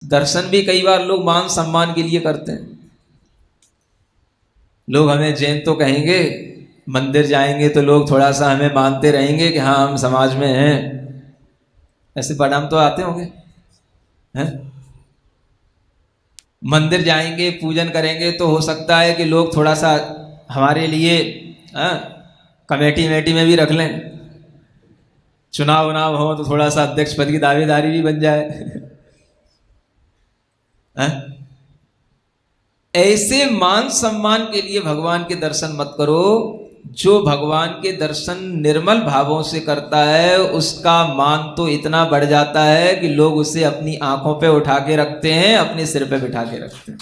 दर्शन भी कई बार लोग मान सम्मान के लिए करते हैं। लोग हमें जैन तो कहेंगे, मंदिर जाएंगे तो लोग थोड़ा सा हमें मानते रहेंगे कि हाँ हम समाज में हैं। ऐसे परिणाम तो आते होंगे हैं? मंदिर जाएंगे, पूजन करेंगे तो हो सकता है कि लोग थोड़ा सा हमारे लिए कमेटी वेटी में भी रख लें। चुनाव उनाव हो तो थोड़ा सा अध्यक्ष पद की दावेदारी भी बन जाए। ऐसे मान सम्मान के लिए भगवान के दर्शन मत करो। जो भगवान के दर्शन निर्मल भावों से करता है उसका मान तो इतना बढ़ जाता है कि लोग उसे अपनी आंखों पे उठा के रखते हैं, अपने सिर पे बिठा के रखते हैं।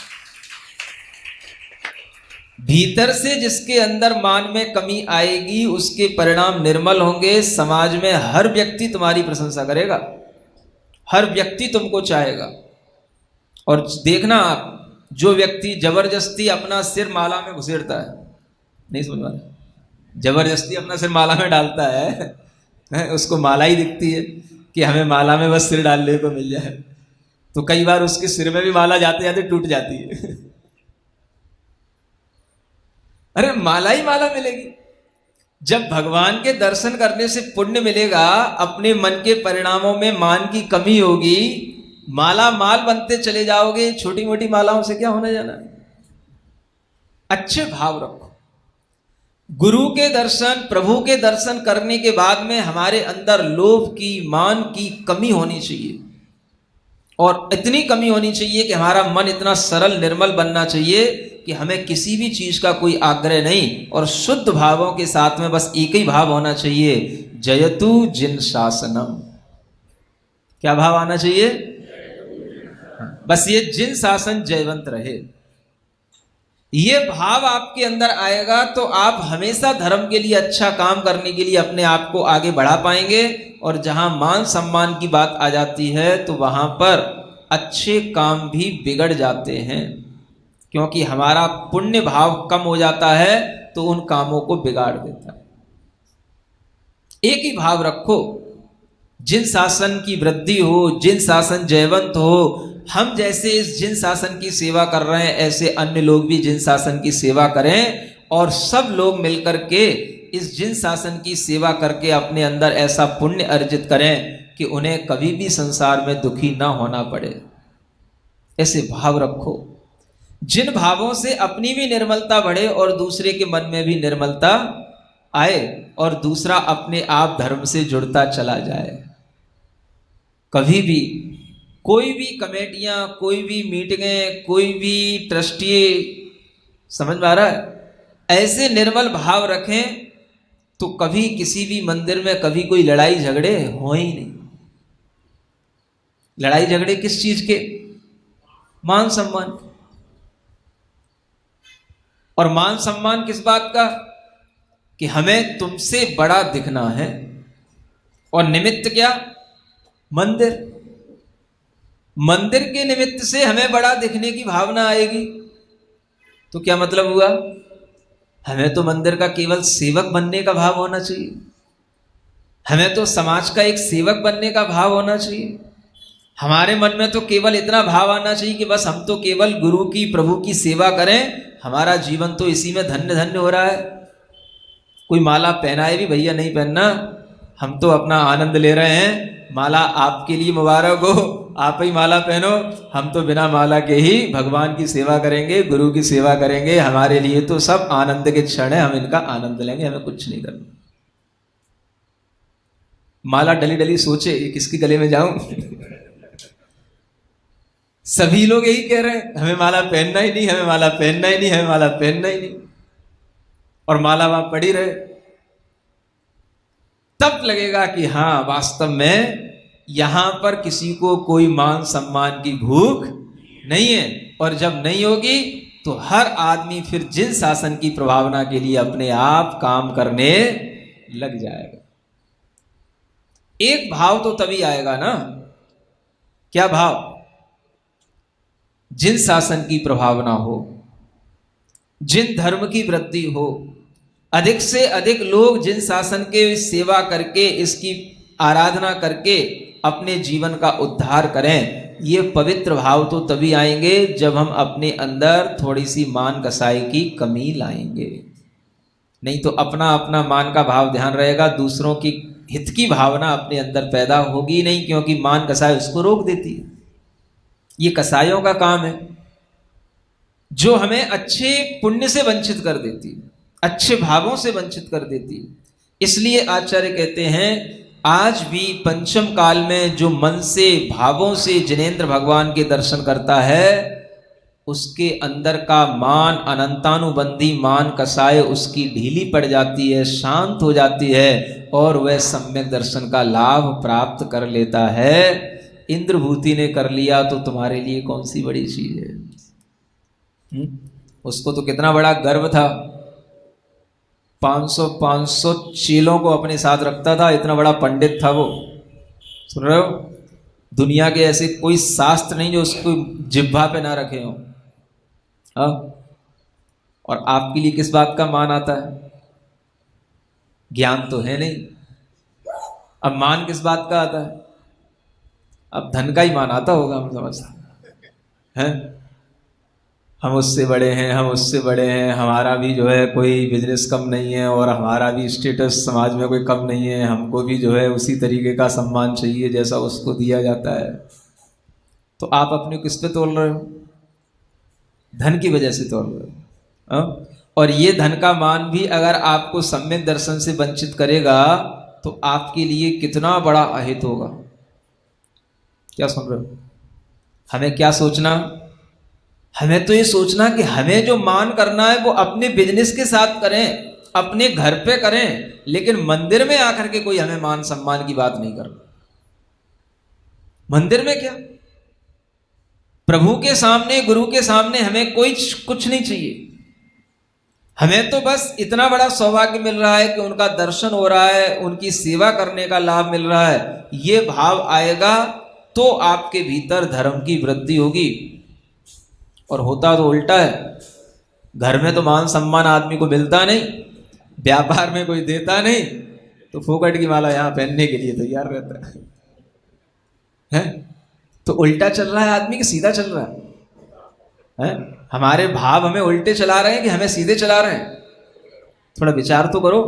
भीतर से जिसके अंदर मान में कमी आएगी उसके परिणाम निर्मल होंगे। समाज में हर व्यक्ति तुम्हारी प्रशंसा करेगा, हर व्यक्ति तुमको चाहेगा। और देखना आप, जो व्यक्ति जबरदस्ती अपना सिर माला में घुसेड़ता है, नहीं समझ पा रहे, जबरदस्ती अपना सिर माला में डालता है, उसको माला ही दिखती है कि हमें माला में बस सिर डालने को मिल जाए, तो कई बार उसके सिर में भी माला जाते जाते टूट जाती है। अरे माला ही माला मिलेगी। जब भगवान के दर्शन करने से पुण्य मिलेगा, अपने मन के परिणामों में मान की कमी होगी, माला माल बनते चले जाओगे, छोटी मोटी मालाओं से क्या होने जाना है। अच्छे भाव रखो। गुरु के दर्शन, प्रभु के दर्शन करने के बाद में हमारे अंदर लोभ की, मान की कमी होनी चाहिए, और इतनी कमी होनी चाहिए कि हमारा मन इतना सरल निर्मल बनना चाहिए कि हमें किसी भी चीज का कोई आग्रह नहीं, और शुद्ध भावों के साथ में बस एक ही भाव होना चाहिए, जयतु जिन शासनम। क्या भाव आना चाहिए? बस ये जिन शासन जयवंत रहे। ये भाव आपके अंदर आएगा तो आप हमेशा धर्म के लिए, अच्छा काम करने के लिए अपने आप को आगे बढ़ा पाएंगे। और जहां मान सम्मान की बात आ जाती है तो वहां पर अच्छे काम भी बिगड़ जाते हैं, क्योंकि हमारा पुण्य भाव कम हो जाता है तो उन कामों को बिगाड़ देता है। एक ही भाव रखो, जिन शासन की वृद्धि हो, जिन शासन जयवंत हो। हम जैसे इस जिन शासन की सेवा कर रहे हैं, ऐसे अन्य लोग भी जिन शासन की सेवा करें, और सब लोग मिलकर के इस जिन शासन की सेवा करके अपने अंदर ऐसा पुण्य अर्जित करें कि उन्हें कभी भी संसार में दुखी ना होना पड़े। ऐसे भाव रखो, जिन भावों से अपनी भी निर्मलता बढ़े और दूसरे के मन में भी निर्मलता आए, और दूसरा अपने आप धर्म से जुड़ता चला जाए। कभी भी कोई भी कमेटियां, कोई भी मीटिंगें, कोई भी ट्रस्टी, समझ में आ रहा है, ऐसे निर्मल भाव रखें तो कभी किसी भी मंदिर में कभी कोई लड़ाई झगड़े हो ही नहीं। लड़ाई झगड़े किस चीज के? मान सम्मान। और मान सम्मान किस बात का? कि हमें तुमसे बड़ा दिखना है, और निमित्त क्या? मंदिर। मंदिर के निमित्त से हमें बड़ा दिखने की भावना आएगी तो क्या मतलब हुआ? हमें तो मंदिर का केवल सेवक बनने का भाव होना चाहिए, हमें तो समाज का एक सेवक बनने का भाव होना चाहिए। हमारे मन में तो केवल इतना भाव आना चाहिए कि बस हम तो केवल गुरु की, प्रभु की सेवा करें, हमारा जीवन तो इसी में धन्य धन्य हो रहा है। कोई माला पहनाए भी भैया नहीं पहनना, हम तो अपना आनंद ले रहे हैं। माला आपके लिए मुबारक हो, आप ही माला पहनो, हम तो बिना माला के ही भगवान की सेवा करेंगे, गुरु की सेवा करेंगे। हमारे लिए तो सब आनंद के क्षण है, हम इनका आनंद लेंगे, हमें कुछ नहीं करना। माला डली डली सोचे ये किसके गले में जाऊं। सभी लोग यही कह रहे हैं, हमें माला पहनना ही नहीं, हमें माला पहनना ही नहीं, हमें माला पहनना ही नहीं, और माला वहां पड़ी रहे। तब लगेगा कि हाँ वास्तव में यहां पर किसी को कोई मान सम्मान की भूख नहीं है। और जब नहीं होगी तो हर आदमी फिर जिन शासन की प्रभावना के लिए अपने आप काम करने लग जाएगा। एक भाव तो तभी आएगा ना, क्या भाव? जिन शासन की प्रभावना हो, जिन धर्म की वृद्धि हो, अधिक से अधिक लोग जिन शासन के सेवा करके, इसकी आराधना करके अपने जीवन का उद्धार करें। ये पवित्र भाव तो तभी आएंगे जब हम अपने अंदर थोड़ी सी मान कसाई की कमी लाएंगे। नहीं तो अपना अपना मान का भाव ध्यान रहेगा, दूसरों की हित की भावना अपने अंदर पैदा होगी नहीं, क्योंकि मान कसाई उसको रोक देती है। ये कसाइयों का काम है जो हमें अच्छे पुण्य से वंचित कर देती है, अच्छे भावों से वंचित कर देती है। इसलिए आचार्य कहते हैं आज भी पंचम काल में जो मन से भावों से जिनेंद्र भगवान के दर्शन करता है उसके अंदर का मान, अनंतानुबंधी मान कसाय उसकी ढीली पड़ जाती है, शांत हो जाती है और वह सम्यक दर्शन का लाभ प्राप्त कर लेता है। इंद्रभूति ने कर लिया तो तुम्हारे लिए कौन सी बड़ी चीज है? उसको तो कितना बड़ा गर्व था, 500 चेलों को अपने साथ रखता था, इतना बड़ा पंडित था वो। सुन रहे हो? दुनिया के ऐसे कोई शास्त्र नहीं जो उसको जिह्वा पे ना रखे हो। हाँ, और आपके लिए किस बात का मान आता है? ज्ञान तो है नहीं, अब मान किस बात का आता है? अब धन का ही मान आता होगा, हम समझते हैं। हम उससे बड़े हैं, हम उससे बड़े हैं, हमारा भी जो है कोई बिजनेस कम नहीं है और हमारा भी स्टेटस समाज में कोई कम नहीं है, हमको भी जो है उसी तरीके का सम्मान चाहिए जैसा उसको दिया जाता है। तो आप अपने किस पे तोल रहे हो? धन की वजह से तोल रहे हो। और ये धन का मान भी अगर आपको सम्यक दर्शन से वंचित करेगा तो आपके लिए कितना बड़ा अहित होगा। क्या सुन रहे हो? हमें क्या सोचना? हमें तो ये सोचना कि हमें जो मान करना है वो अपने बिजनेस के साथ करें, अपने घर पे करें, लेकिन मंदिर में आकर के कोई हमें मान सम्मान की बात नहीं कर। मंदिर में क्या, प्रभु के सामने, गुरु के सामने हमें कोई कुछ नहीं चाहिए। हमें तो बस इतना बड़ा सौभाग्य मिल रहा है कि उनका दर्शन हो रहा है, उनकी सेवा करने का लाभ मिल रहा है। ये भाव आएगा तो आपके भीतर धर्म की वृद्धि होगी। और होता तो उल्टा है, घर में तो मान सम्मान आदमी को मिलता नहीं, व्यापार में कोई देता नहीं, तो फोकट की माला यहां पहनने के लिए तैयार रहता है। तो उल्टा चल रहा है आदमी कि सीधा चल रहा है? हमारे भाव हमें उल्टे चला रहे हैं कि हमें सीधे चला रहे हैं? थोड़ा विचार तो करो।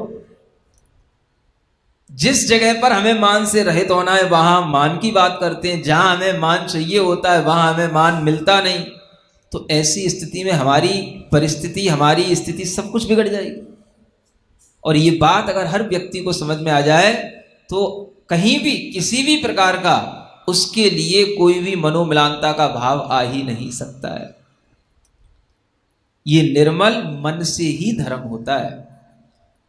जिस जगह पर हमें मान से रहित होना है वहां मान की बात करते हैं, जहां हमें मान चाहिए होता है वहां हमें मान मिलता नहीं। तो ऐसी स्थिति में हमारी परिस्थिति, हमारी स्थिति सब कुछ बिगड़ जाएगी। और ये बात अगर हर व्यक्ति को समझ में आ जाए तो कहीं भी किसी भी प्रकार का उसके लिए कोई भी मनोमिलानता का भाव आ ही नहीं सकता है। ये निर्मल मन से ही धर्म होता है।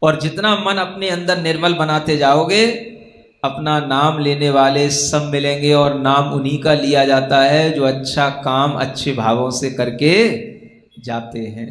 और जितना मन अपने अंदर निर्मल बनाते जाओगे, अपना नाम लेने वाले सब मिलेंगे और नाम उन्हीं का लिया जाता है जो अच्छा काम अच्छे भावों से करके जाते हैं।